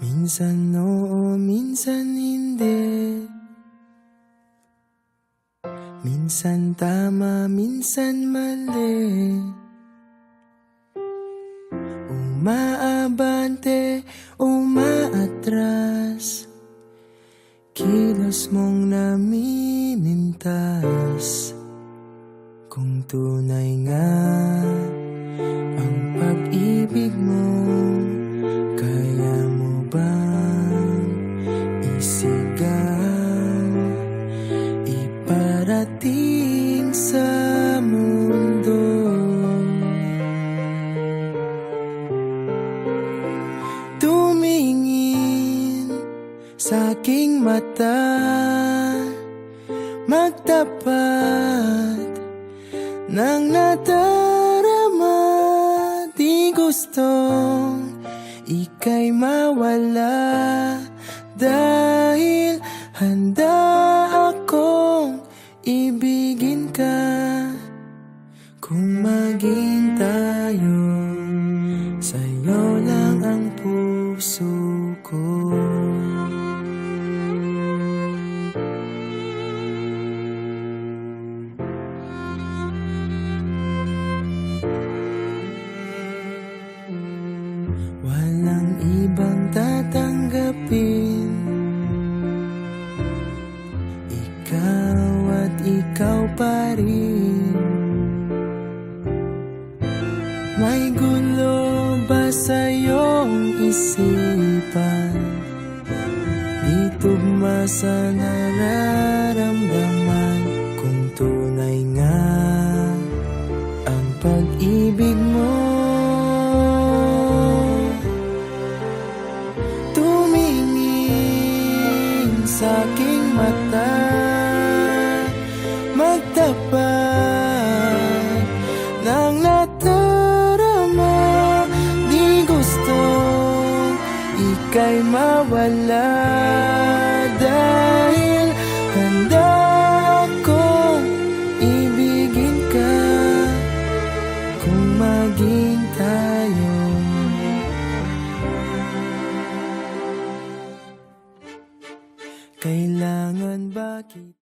Minsan oo, minsan hindi. Minsan tama, minsan mali. Umaabante, umaatras. Kilos mong namimintas. Kung tunay nga ang pag-ibig mo, kaya mo bang isigaw, iparating sa mundo? Tumingin sa aking mata, magtapat ng nadarama. Di gustong ika'y mawala, dahil handa akong ibigin ka. Kung maging tayo, sa'yo lang ang puso ko. Walang ibang tatanggapin, ikaw at ikaw pa rin. May gulo ba sa iyong isipan? Di tugma sa nararamdaman. Kung tunay nga ang pag-ibig mo, sa aking mata, magtapat ng nadarama. Di gustong ika'y mawala, dahil handa akong ibigin ka. Kung maging tayo, kailangan ba kita?